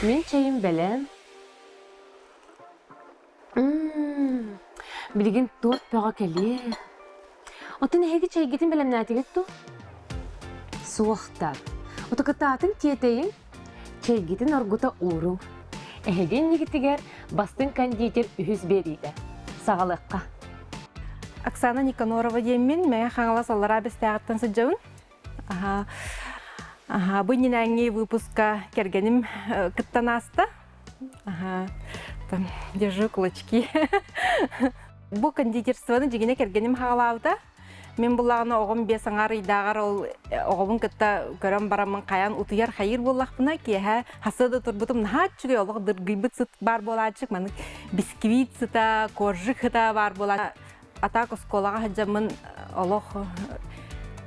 Мен чайым бәлем. Билген торт пөға келе. Отын әйгі чай гетін бәлем нәтігет ту? Суақтар. Отықытатын тетейін чай гетін орғыта урың. Әйген негітігер бастың кондитер үхіз берейді. Сағалыққа. Оксана Никанорова деймін, мәңе қаңылас аллара бәстәғіттен сұджауын. Бұл ненәңе выпуска кергенім күттан асты. Держу кулачки. Бұл кондитерствоны жегене кергенім қағалауды. Мен бұлағына оғым бес аңар идағар оғымын күтті көрім барамын қаян ұтыяр қайыр болақпына кейі хасыды тұрбытым нағат жүге олық дұргылбыт сұт бар боладжық. Мәнік бисквит сұта, коржық ұта бар болады. Атақ осколаға хаджамын олық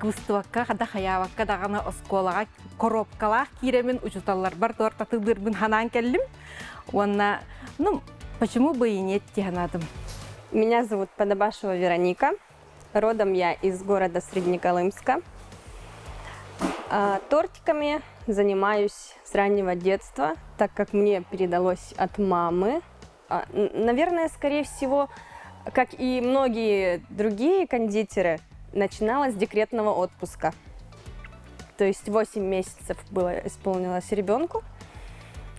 күстіваққа, қада қаяваққа дағаны осколаға коробкалақ кейремін ұжыталар бар торта тылдырбын ханан келдім. Онна, почему бы и нет, тиханадым. Меня зовут Подобашева Вероника. Родом я из города Среднеколымска. Тортиками занимаюсь с раннего детства, так как мне передалось от мамы. Наверное, скорее всего, как и многие другие кондитеры, начинала с декретного отпуска. То есть 8 месяцев исполнилось ребенку,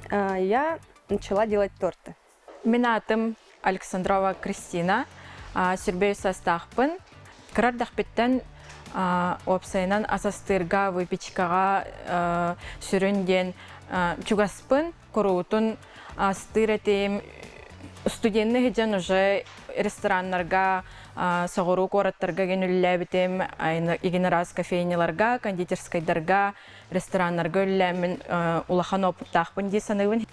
я начала делать торты. Мен атым Александрова Кристина, сүрбей састақпын. Кырардақпеттен опсайынан асастырға, выпечкаға сүрінден чугаспын, құруытын астыр етем. Студентны хеджен уже ресторанларға, сағыру қораттарға генүлі бітем, еген раз кофейнеларға, кондитерскайдарға, ресторанларға үлләмін улахан опыттақпын дейсанығын.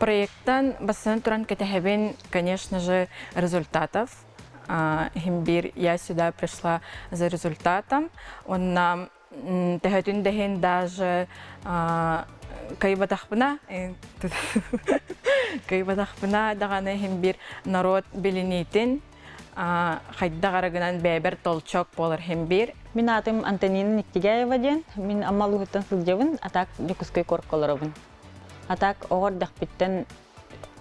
Проекттан басынан тұран кәтәхебен, конечно же, результатов. Химбир, я сюда пришла за результатом. Он тәхәтін дәхен даже кайбатақпына дағаны химбир народ белінейтін қайда қарағынан бәбір толчок болар химбир. Мен атым Антонина Никтигаева ден, мен амал ұғыттан сылжавын, атак жүкіскай корқаларабын. Атак оғыр дақпеттен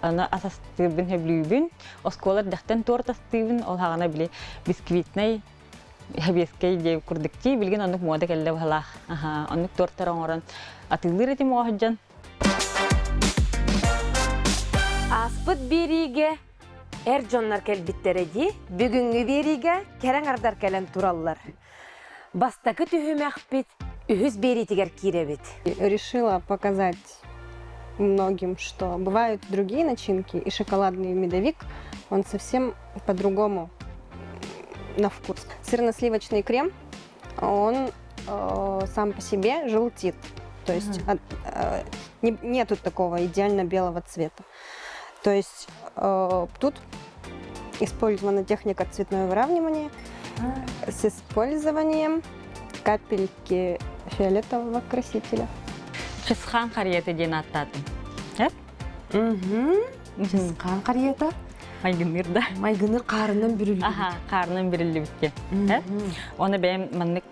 аны асастырбын хөблүйбін, осколар дақтан торт астырбын, ол хағана біле бисквитнай хабескай деп күрдікті, білген онық мода кәлді бағалақ. Онық торттар оңырын атылыр етім оғыджан. Аспыт бериге әр жонлар кәлбіттереді, бүгінгі бериге кәрәң ардар кәлін туралылар. Бастақы түхім әқпет, үхіз беретігер керебет. Решила показать многим, что бывают другие начинки, и шоколадный медовик, он совсем по-другому на вкус. Сырно-сливочный крем, он сам по себе желтит, то есть нету такого идеально белого цвета. То есть тут использована техника цветное выравнивание с использованием капельки фиолетового красителя. Чысқан қариеті ден аттадым. Чысқан қариеті? Майгыныр да. Майгыныр қарынан бүрілі. Қарынан бүрілі біткен. Оны бәйім мәнік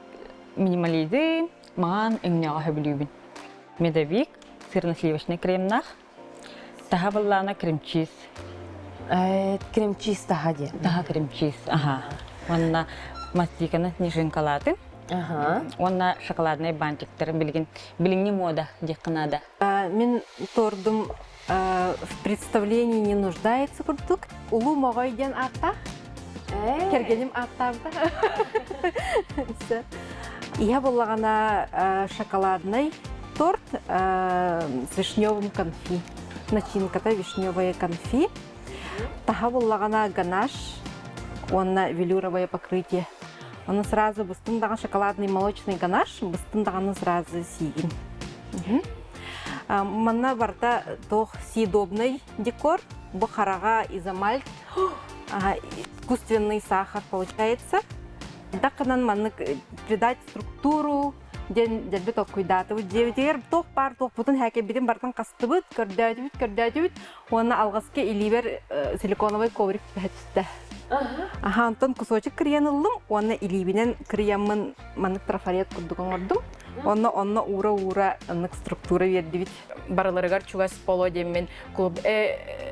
минималиді маған үңнеға хөбілюбін. Медовик, сырно-сливочный кремнақ, таға бұллана крем-чиз. Крем-чиз таға де? Таға крем-чиз. Онына мастиканы снежинкалатын. Онна шоколадный бантиктер билинги мода деканада. Мен тордым в представлении не нуждается продукт. Улу могойден атта. Кергеним аттавда. Я болағана шоколадный торт с вишневым конфи. Начинката вишневое конфи. Таха болағана ганаш. Онна велюровое покрытие. Он сразу быстындаған шоколадный молочный ганаш, быстындағаны сразу сиген. Манна барда тоқ съедобный декор, бухараға изомальт, искусственный сахар получается. Дақынан манны придать структуру, дәлбет ол құйдаты. Дегер тоқ бар, тоқ бұтын хәке бетін бартын қасты бұд, көрдәді бұд, оны алғаске илибер силиконовый коврик бәтісті. Антон кусочек крем алdım, onu ilibinen kremın manık trafaret kurdum. Онно ура ыннык структура берди бит. Барыларыгар чугас поло деммен клуб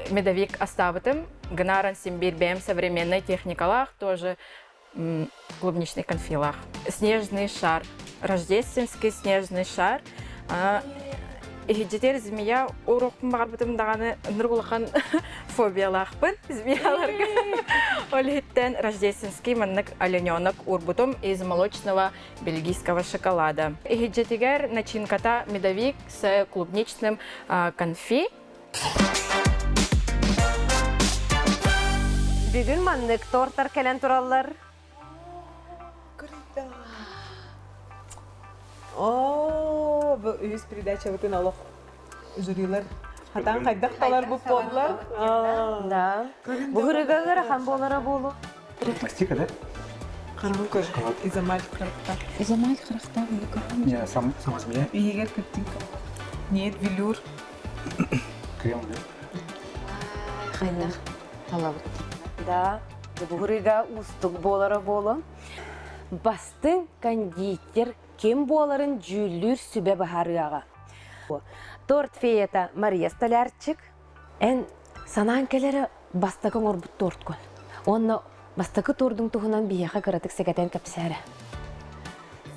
медовик оставытым. Гнаран симбир бэм современной техникалах тоже клубничный конфилах. Снежный шар. Рождественский снежный шар. Жетер змея урокпун барбытым даганы нургулахан фобиялахпын змеяларга. Олиттен рождественский маннык оленёнок урбутум из молочного бельгийского шоколада. Жетегер начинката медовик с клубничным конфи. Бүгүн маннык тортар келен тураллар. О, bu üz передача bütün алох жюрилер. Хатан кайдак талар bu боллар. Да. Бугырыгалар хан болара болу. Мастика, да? Кармын көр. Изамаль кырыкта. Не, сама змея. Егер кеттин. Нет, велюр. Крем, да? Хайнах. Талабыт. Да. Бугырыга устук болара болу. Бастын кондитер кем боларын жүлүр сүбе бахарыяга. Торт феята Мария Столярчик. Эн санаан келері бастакын орбут торт көн. Онна бастакы тордың туғынан бияға кыратык секетен капсәрі.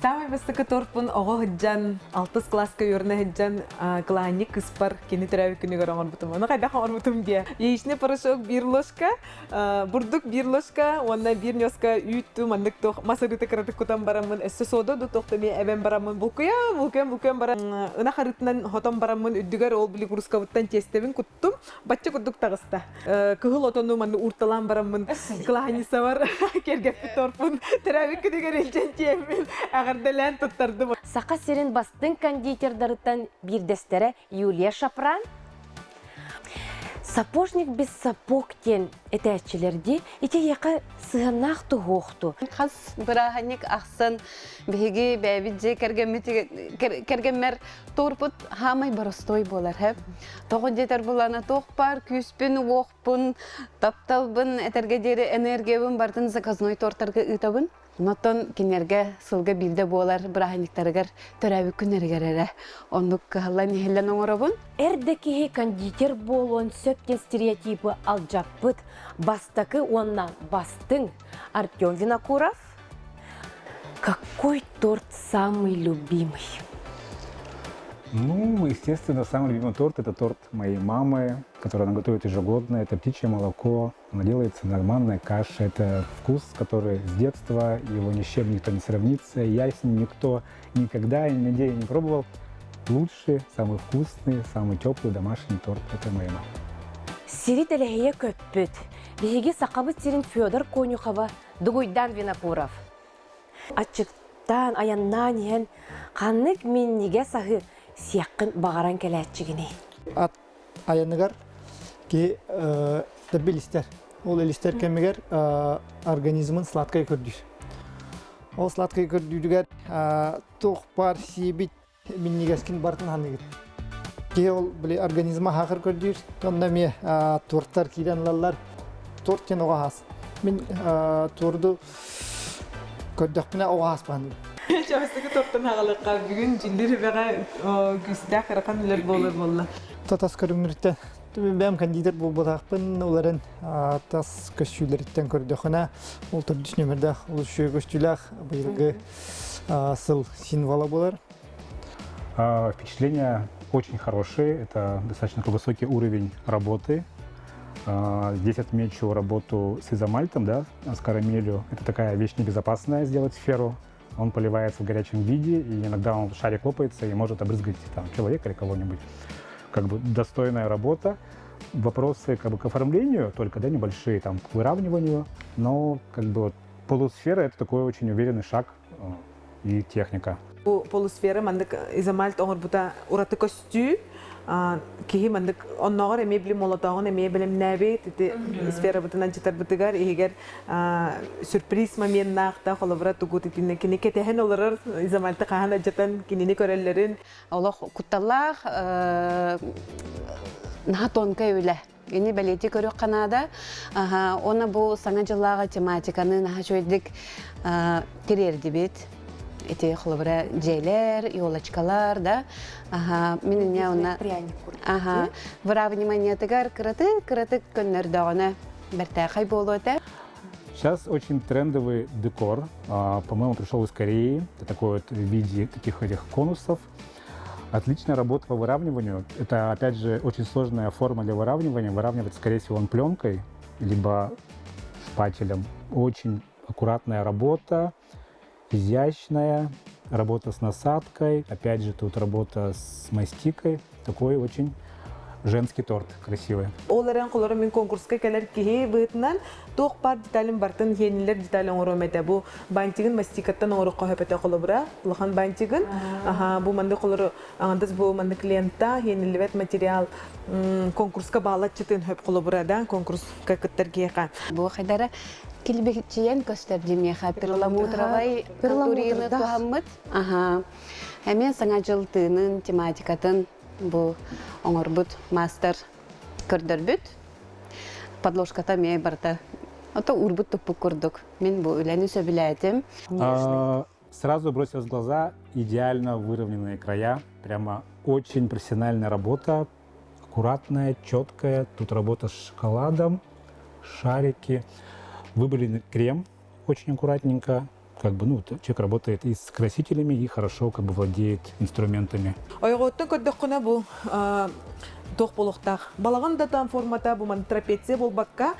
Самый высокий торпун ого хыджан 6 класска юрна хыджан кланик кыспар кини терәви күнү көрөңөр бутум. Аны кайда хор бутум дия. Яичный порошок 1 ложка, бурдук 1 ложка, онна 1 носка үттү мандык тох масырыты кыратык кутан барамын. Эссе сода ду тохтами эбен барамын. Булкуям бара. Ына харытынан хотон барамын үддүгөр ол били курскабыттан тестебин куттум. Батча кудук тагыста. Кыгыл отону манды урталан барамын. Кланиса бар. Кергеп торпун терәви күнү көрөлчен тиемин. Ағырдылан тұттарды бұл. Сақа серін бастың кондитердарыттан бірдестері Юлия Шапран. Сапожник без сапог тен этәчілерді, ете яқа сығанақ тұғуқту. Қас бірағанек ақсын беге бәбіде кәргеммер торпыт хамай барыстой болар. Тоғын жетер болана тоқ бар, күспін, оқпын, тапталбын, әтергедері энергиябын бардың заказной торттарға ұтабын. Нотон кенерге сылга билде болар бірағанектарығар төрәбі күнергер әрі. Ондық қағылан ехелен оңырабын. Әрдекеге кондитер болуын сөптен стереотипы алжаппыт. Бастакы онна бастың Артем Винокуров. Какой торт самый любимый? Ну, естественно, самый любимый торт – это торт моей мамы, который она готовит ежегодно. Это птичье молоко, она делается нормальная каша. Это вкус, который с детства, его ни с чем никто не сравнится. Я с ним никто никогда и нигде не пробовал. Лучший, самый вкусный, самый теплый домашний торт – это моя мама. Сирит әліге көппіт. Беге сақабыт сирин Федор Конюхова, Дугуйдан Винокуров. Ачыктан, аяннан ен, қанық мен неге сағы сияққын бағаран кәләтчігіне. Ат аяныгар ки дәбилистер. Ол элистер кемегер организмын сладкай көрдүр. Ол сладкай көрдүргәр тоқ бар сибит миннигескин бартын ханыгыр. Ки ол биле организма хакыр көрдүр. Тонда ме торттар киранлалар торт кен огас. Мен торду көрдөкпүнө огас бан. Чавастығы торттан ағалыққа бүгін жиллері бәға күсті ақырқан үлер болар. Татас көрімірттен бәм кондитер болбатақпын, оларын тас көшчүлеріттен көрдіқына. Ол түрдіш нөмірдақ, ол үші көшчүләқ бұйылғы сыл синвала болар. Впечатления очень хорошие, это достаточно высокий уровень работы. Здесь отмечу работу с изомальтом, да, с карамелью. Это такая вещь небезопасная, сделать сферу. Он поливается в горячем виде, и иногда он шарик лопается и может обрызгать там, человека или кого-нибудь. Как бы достойная работа. Вопросы как бы, к оформлению только, да, небольшие, там, к выравниванию. Но как бы, вот, полусфера – это такой очень уверенный шаг и техника. Полусфера мандык изамальт оңыр бұта ұраты көстүү. Кихи мандык онногор эме билим молотогон эме билим нәби тити сфера бутынан читар бутыгар егер сюрприз момент нахта холобра тугу титине кини кетехен олорор изамалты кахана жатан кинини көреллерин Олох кутталлах наха тонка үле. Ени балети көрөк канада. Оны бу саңа жыллага тематиканы наха чөйдик керерди бит. эти хлопра джейлер, елочкалар, да. Ага, мен не она. Ага, выравнивание тегар краты көннөр дагына бертахай болота. Сейчас очень трендовый декор. По-моему, пришел из Кореи. Это такой вот в виде таких этих конусов. Отличная работа по выравниванию. Это, опять же, очень сложная форма для выравнивания. Выравнивать, скорее всего, он пленкой, либо шпателем. Очень аккуратная работа, изящная. Работа с насадкой. Опять же, тут работа с мастикой. Такой очень женский торт красивый. Оларан колора мен конкурска келер кихи бытнан тоқ пар деталин бартын хенилер деталин оромете бу бантигин мастикаттан орукка хөпете колобра лохан бантигин бу манды колор андыз бу манды клиентта хенилбет материал конкурска балатчытын хөп колобра да конкурс какыттар киха Бу хайдара килбекчиен көстөрдүмеха перламутровый культурины тухаммыт. Ага. Hemen саңажылтынын тематикатын бу оңорбут мастер көрдөрбүт. Подложката ме барта. Ото урбут тупу курдук. Мен бу үлени сөбүләтим. Сразу бросилось в глаза идеально выровненные края. Прямо очень профессиональная работа. Аккуратная, четкая. Тут работа с шоколадом, шарики. Выбрали крем очень аккуратненько. Как бы, человек работает и с красителями, и хорошо владеет инструментами. Ойготтон көрдөккүнө бу тох болохтак. Балаган да там формата бу ман трапеция болбакка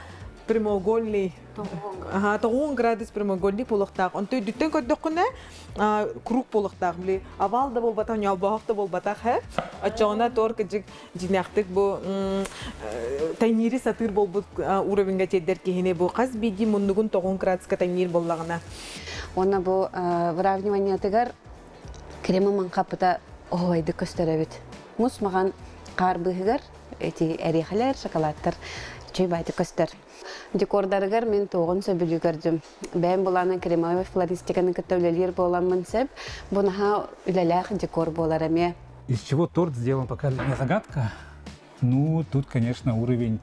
прямоугольный. Ага, 90 градус прямоугольник болохтак. Онтой дүттен көрдөккүнө круг болохтак били. Авал да болбата, нялбак да болбата ха. Ачона торка жинактык бу тайнири сатыр болбут уровеньге тедер кихине бу каз биди мундугун 90 градуска тайнир боллагына. Оны бу выравнивание тегар крема манкапыта ойды көстөрөбүт. Мус маган карбыгар эти орехлер, шоколадтар чөйбайды көстөр. Декордарыгар мен тоғын сөбүлү көрдүм. Бәм буланы кремовый флористиканы көтөлөлөр боламын сеп, бунаха үлелах декор болар эме. Из чего торт сделан, пока для меня загадка. Тут, конечно, уровень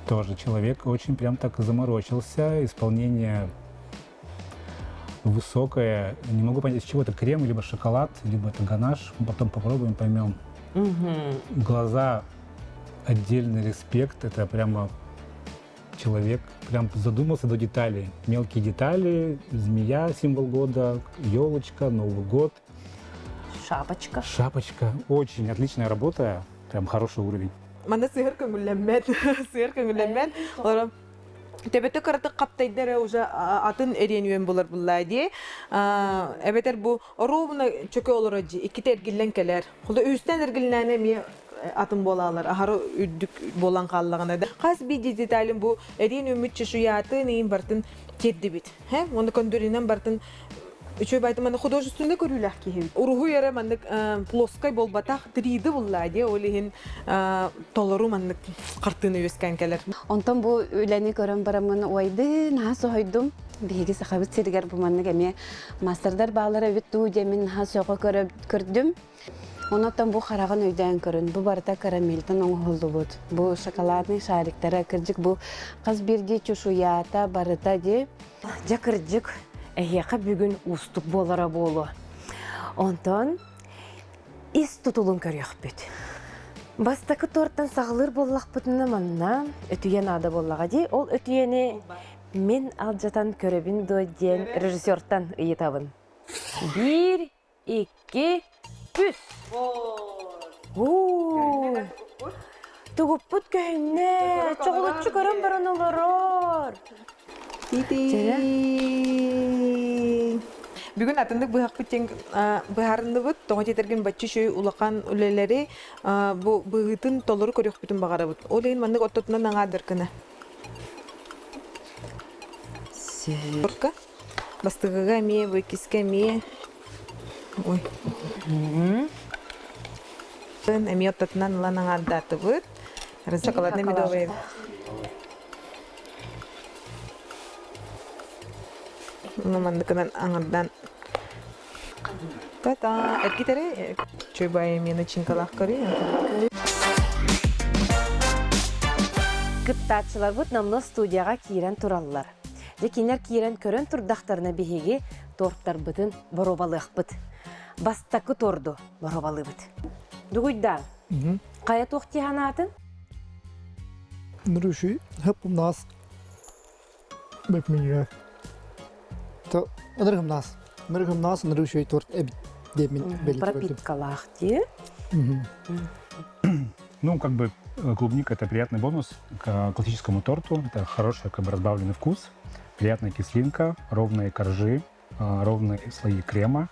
тоже. Человек очень прям так заморочился. Исполнение высокое. Не могу понять, из чего это крем, либо шоколад, либо это ганаш. Потом попробуем, поймем. Глаза, отдельный респект. Это прямо человек прям задумался до деталей. Мелкие детали, змея, символ года, елочка, Новый год. Шапочка. Очень отличная работа. Прям хороший уровень. Мана сыгыр көңүлләммәт. Төбөтө караты каптайдары уже атын эренүен болар буллади. Эбетер бу ровно чөкө олорожи, икки тергилен келер. Кулда үстен эргилнәне ме атын болалар. Ахары үддүк болан каллагына да. Каз би деталин бу эрен үмүтчү шуяты нейин бартын кетди бит. Оны көндөрүнөн бартын Üçü baytı manda художественный көрүләк киһи. Уруху яра манда плоской болбатах 3D буллади, олиһин толору манда картыны өскән келер. Онтон бу үләне көрәм барамын ойды, насы хойдум. Биги сахабыт сиргәр бу манда гәме мастердар балары битту демин хасыга көрдүм. Онотон бу хараган өйдән көрүн. Бу барда карамельтен оңголду бут. Бу шоколадный шариктары кырҗык бу кыз бирди чушуята барыта ди. Жакырҗык Эйяқа бүгін устук болара болу. Онтон, ис тутулун көріяқ бүт. Бастакы торттан сағылыр боллақ бұтына манна, өтүйен ада боллаға дей, ол өтүйені мен алжатан көребін дойден режиссерттан ұйытабын. 1, 2, 3. Тугуп бұт күйінне, чоғылытчы көрім баран оларар. Бүгін атындық бұхақ бүттен бұхарынды бұт, тоңа тетерген бачы шөй улақан үлелері бұғытын толыры көрек бүтін бағара бұт. Ол ең мандық оттотынан аңадыр кіні. Сөрка. Бастығыға ме, бұйкіске ме. Ой. Әме оттотынан ұлан аңадаты бұт. Шоколадны медовый. Мандыкынан аңырдан та эркитере чөйбай мені чинкалақ көрі. Кыттатчылар бұт намны студияға киірен туралылар. Декенер киірен көрін турдақтарына бігеге торттарбытын боробалыахпыт. Бастакы торду боробалыбыт. Дугуйдан, кая тохти ханатын? Нруши, хапым нас. Бэп меня. То, нрыгым нас. Нруши торт эбит. Демин белит. Пропиткалах те. Ну, как бы клубника — это приятный бонус к классическому торту. Это хороший, как бы разбавленный вкус, приятная кислинка, ровные коржи, ровные слои крема.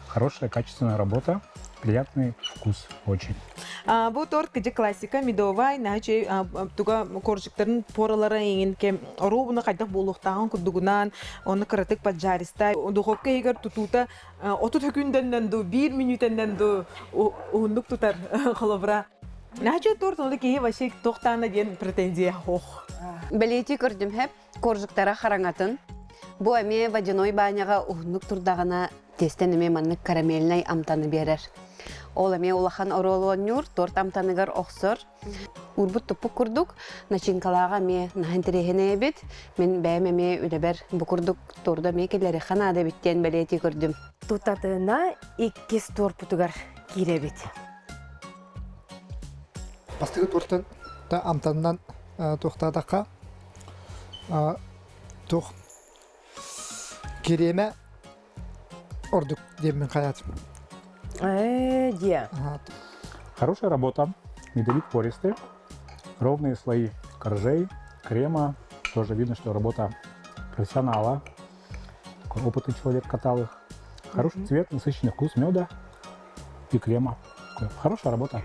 Хорошая, качественная работа, приятный вкус очень. Бу торт кыжы классика медовай наче туга коржиктарын поралары еңін кем робуна кайдак болуктаган кудугунан оны кыратык поджариста духовка егер тутута 30 секундден ду 1 минуттен ду ундук тутар холобра. Наче торт оны кеге вообще токтана ден претензия хох. Белети көрдүм хеп коржуктара хараңатын. Бу эме водяной баняга ундук турдагана тестен эме маннык карамельный амтаны берер. Ол эме улахан оролоннур торт амтаныгар оксор. Урбут тупук курдук, начинкалага ме нахантерехене бит. Мен бәймеме үлебер бу курдук торда мекелери ханада биттен белети көрдүм. Тутатына 2 торпутугар киребит. Бастыгы тортан та амтаннан тохтадакка тох кереме ордук демин каят. Дия. Хорошая работа, медовик пористый, ровные слои коржей, крема. Тоже видно, что работа профессионала, такой опытный человек катал их. Хороший цвет, насыщенный вкус меда и крема. Такой, хорошая работа.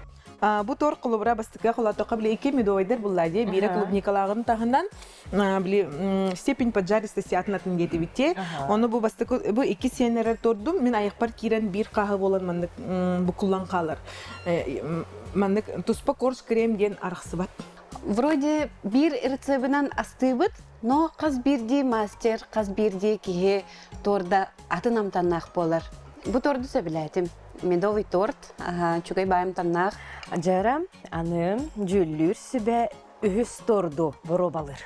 Бу торт кулубра бастыка кулата кабли 2 медовайдер буллади бире клубникалагын тагынан били степень поджаристости атнатын кетибитте. Оны бу бастыка бу 2 сенерер тордум. Мен аяк бар кирен бир кагы болан мандык бу куллан калыр. Мандык туспа корж крем ден арыксыбат. Вроде бир рецебинан астыбыт, но каз бирди мастер, каз бирди кие торда атын амтаннах болар. Бу торду сөбилетим. Медовый торт, чугай байым таннах. Жарам, аным, жүллүр сүбе үхіс торду боробалыр.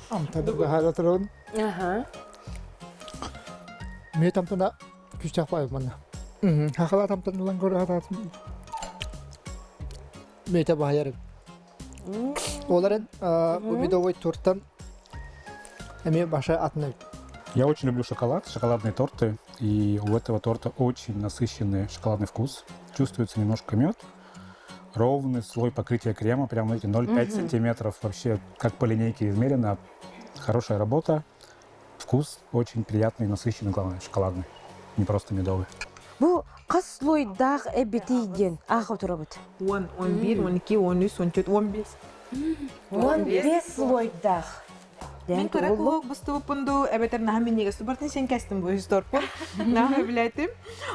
Амтаны бахара турун. Ме тамтана күчак бай мана. Хакала тамтан улан көрөт. Мете бахар. Оларын бу медовый торттан эме баша атны. Я очень люблю шоколад, шоколадные торты. И у этого торта очень насыщенный шоколадный вкус. Чувствуется немножко мед. Ровный слой покрытия крема, прям эти 0,5 сантиметров. Вообще, как по линейке измерено. Хорошая работа. Вкус очень приятный, насыщенный, главное, шоколадный. Не просто медовый. Бу кас лойдах эбитиген ах отурабыт. 1, 11, 12, 13, 14, 15. 15 лойдах. Мен көрәк олық бұстығы пұнду әбетер наға мен негесті бартын сен кәстім бұл үсторпын. Наға біләйтім.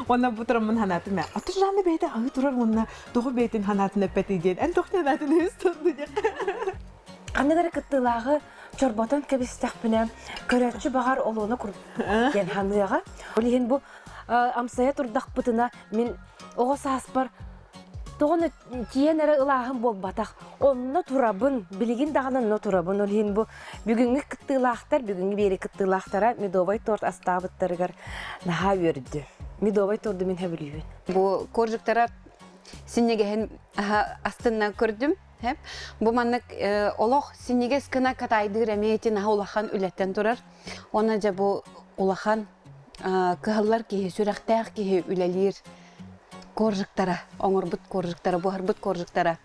Онна бұтырымын ханатым. Атыр жанды бәйді ағы тұрар онна тоғы бәйтін ханатын әппәті ден. Ән тоқты ханатын үсторды ден. Қандығыр кіттілағы чорботан кәбістәқ піне көрәтші бағар олуыны күрген ханығаға. Олеген бұл амсая тұрдақ бұтына мен оғыз аспар тоғыны тиен әрі ұлағын бол батақ. Онына турабын, білеген дағынан турабын. Олеген бұл бүгінгі кіттілақтар, бүгінгі бері кіттілақтара медовай торт астабыттарығар наға өрді. Медовай торды мен әбілейін. Бу коржуктара синнегehen астына көрдүм. Бу маннык олох синнеге скына катайдыр эметин улахан үлеттен турар. Она жа бу улахан кыһаллар киһи сүрәхтәх киһи үлелир коржуктара, оңорбут коржуктара, буһарбут коржуктара.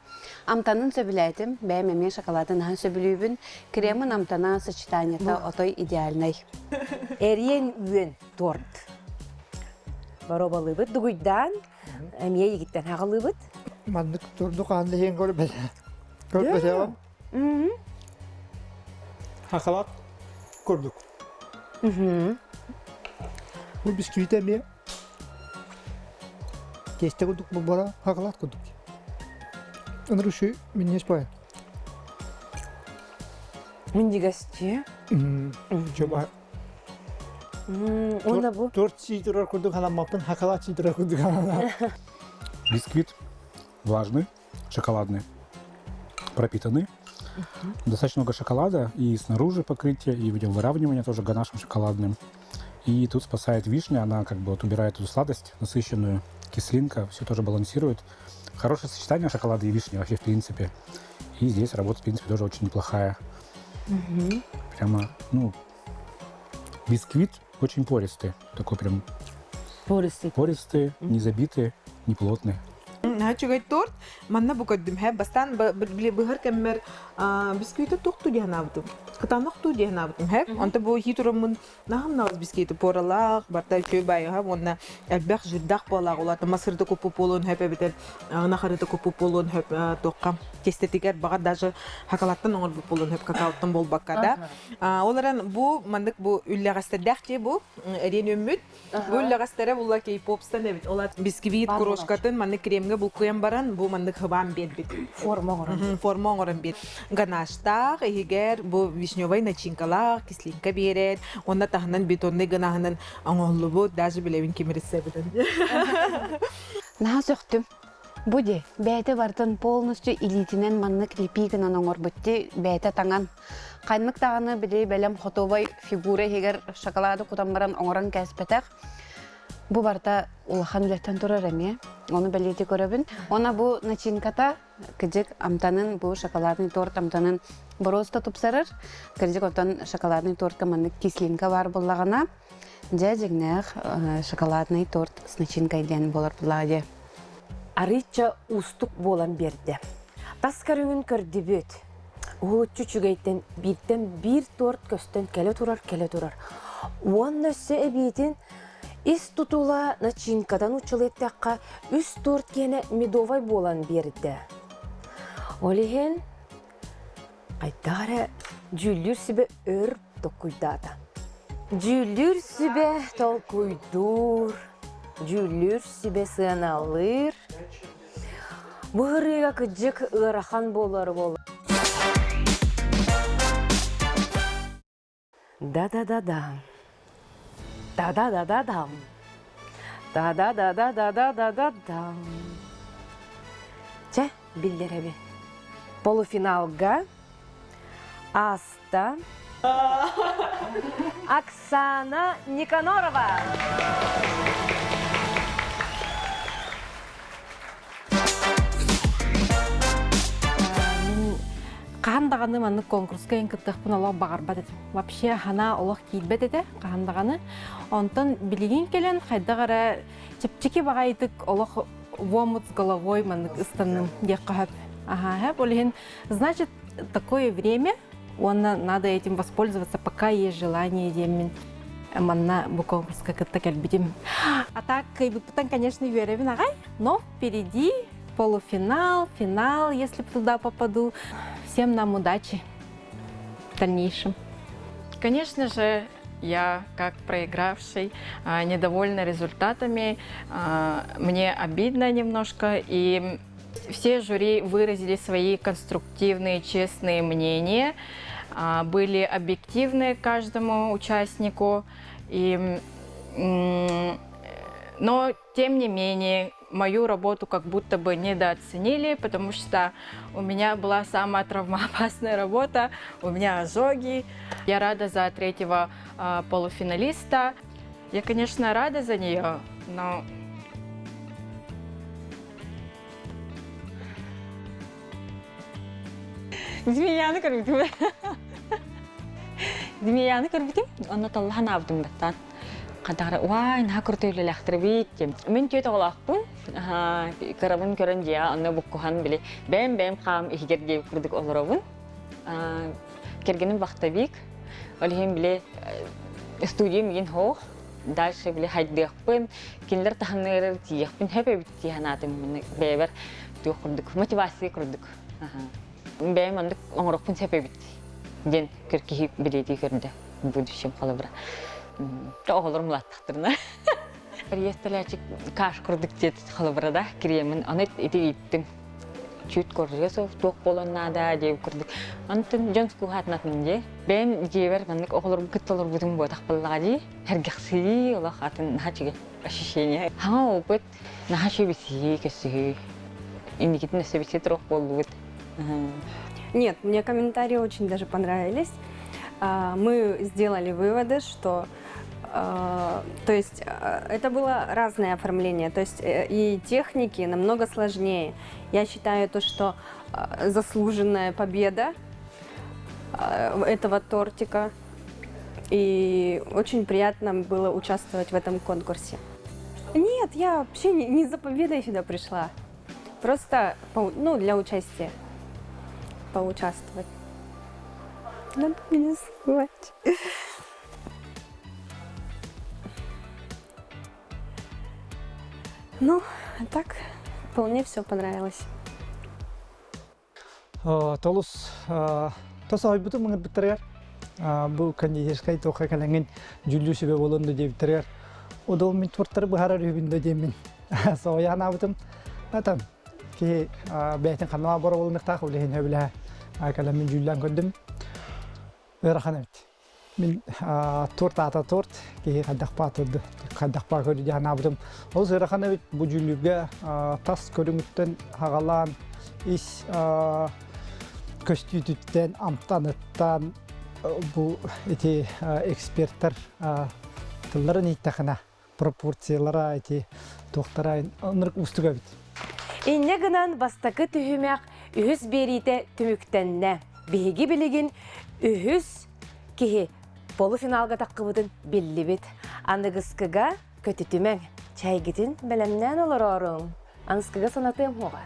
Амтанын сөбүләйтим, бәймеме шоколадын хан сөбүлүбүн, кремын амтана сочетаниета отой идеальный. Эриен үйен торт. Боробалыбыт дугуйдан, әмие егиттен хағылыбыт. Мандык турду канды хен көрбөт. Көрбөт. Хакалат көрдүк. Бу бисквит эме. Кесте көрдүк бу бара хакалат көрдүк. Анруши мен не спай. Мен дигасти. Чоба. Онда бу Торт сидирор көрдүк халамаптын хакалат сидирор көрдүк. Бисквит влажный, шоколадный, пропитанный. Достаточно много шоколада, и снаружи покрытие, и видим выравнивание тоже ганашем шоколадным. И тут спасает вишня, она как бы вот убирает эту сладость, насыщенную, кислинка, все тоже балансирует. Хорошее сочетание шоколада и вишни вообще в принципе. И здесь работа, в принципе, тоже очень неплохая. Прямо, ну, бисквит очень пористый. Такой прям пористый, не забитый, не плотный. Чугай торт, манна букаддым හැ бастан быгар кеммер бисквиты тухту диханабытым. Кытанохту диханабытым හැ. Онта бу хитурамын нахам навыз бисквиты поралах, барта чөй байы ха, онна әлбәк жирдах балақ олаты масырды көпі полон һәп әбетер, нахарыды көпі полон һәп тоққам. Тестетигер баға даже хакалаттан оңыр бу полон һәп какаоттан бол баккада. Оларан бу мандык бу үлләгәстәдәк те бу эрен өммүт. Бу үлләгәстәре булла кей-попстан әбет. Олар бисквит крошкатын мандык кремге бу куян баран бу мандык хыбан бет бит. Форма горын. Форма оңырын бет. Ганаштақ, егер бу вишневый начинкалақ, кислинка берет. Онда тахынан бетонный ганаһынан оңоллу бу, даже билебин кемересе битен. Наха сөктүм. Буди, бәйті бартын полностью илитинен манны крепигінен оңыр бұтти бәйті таңан. Қайнық тағаны білей бәлем хотовай фигура егер шоколады кутамбаран оңыран кәспетақ. Бу барта улахан үлеттен тұрар әме, оны бәлейті көрібін. Она бу начинката кіжік амтанын, бу шоколадный торт амтанын бұрозта тұпсарыр. Кіжік отан шоколадный тортка манны кислинка бар болағана. Жәжігнәқ шоколадный торт с начинкой ден болар бұлады. Арыча устук болан берді. Таскарыңын көрді бөт. Улутчу чүгейтен биттен bir торт көстен келе турар. Онны өсі әбейтін ис тутула начинкадан учылеттаққа үс торт кені медовай болан берді. Олеген қайдары жүлір сібі өр тоқуйдады. Жүлір сібі толкуйдур. Жүлір сібе сыналыр. Бұғырыға күджік ұрахан болар болар. Да-да-да-дам. Да-да-да-да-дам. Да-да-да-да-да-да-да-дам. Че, білдері бе. Полуфиналға Аста Оксана Никанорова. Қағандағаны манны конкурсқа ең кіттіқпін олақ бағарбад едім. Вообще хана олақ кейлбет еді қағандағаны. Онтан білеген келен қайдағара чепчеке бағайтық олақ вомут с головой маннык ыстанным дек қағып. Олеген, значит, такое время, надо этим воспользоваться, пока есть желание демин. Манна бұл конкурсқа кітті кәлбедім. А так, потом, конечно, веревин ағай, но впереди полуфинал, финал, если туда попаду. Всем нам удачи в дальнейшем. Конечно же, я, как проигравший, недовольна результатами. Мне обидно немножко, и все жюри выразили свои конструктивные, честные мнения, были объективны каждому участнику. Но, тем не менее, мою работу как будто бы недооценили, потому что у меня была самая травмоопасная работа, у меня ожоги. Я рада за третьего полуфиналиста. Я, конечно, рада за нее, но... Змеяны көрбітім. Змеяны көрбітім, оны таллахан абдым баттан. Қадағыра, уай, наға күртейлі ләқтірі бейттім. Мен түйет оғылақпын, қарабын көрін жия, оны бұққухан біле. Бәм-бәм қам ехігерге күрдік олырауын. Кергенім бақта бейк. Олығын біле студиям еген хоқ. Дальше біле хайдықпын. Кендер таханырыр тияқпын. Хөп өбіт тияханатым. Бәйбір түйек күрдік. Мотивация күрдік. Бәйм ондық оңырықпын сөп өбіт. Ден көркеғі біледі көрінді. Будущем қалыбыра. Оғылырым латтықтырына. Естіләчік қаш күрдік деді қалыбырада кіремін. Оны еті еттім. Чүйт көрдіге соқ тоқ болуынада деп күрдік. Онтын жонску қатынатын де. Бәйім жебер мәнік оғылырым күтті олыр бұдың бұдақ болыға де. Әргіқсі олақ атын нахачыға ощущение. Хама опыт нахачы бісі көсі. Индикетін өсі бісі тұрақ болу бұд. Нет, мне комментарии очень даже понравились. Мы сделали выводы, что то есть это было разное оформление, то есть и техники намного сложнее. Я считаю то, что заслуженная победа этого тортика, и очень приятно было участвовать в этом конкурсе. Нет, я вообще не за победой сюда пришла, просто для участия, поучаствовать. Надо меня звать. Ну, а так, вполне все понравилось. Толус тосой буту мыңыр биттирер. Бу кондитерскай тоха калангын жүллү себе болонду деп биттирер. Одол мен турттар бахара рүбүндө демин. Сояна бутум. Атам ки бәйтин канама бора болмакта хулehen хөбүлә. Каламын жүллән көддүм. Өраханат. Min торт ата торт ки хаддакпа турду. Хаддакпа көрү жана бутум. Ол зыраханат бу жүллүгө тас көрүмүттөн хагалан ис көстүтүттен амтаныттан bu iti ekspertler tılların ittahına пропорциялара ити тоқтара онрык устуга бит. Инне гынан бастакы түһүмәк үһүс берите түмүктенне. Биһиги билигин үһүс киһи полуфиналга таккыбытын билли бит. Аныгыскыга көтүтүмәң чайгитин белемнән олорорун. Анскыга санатым хога.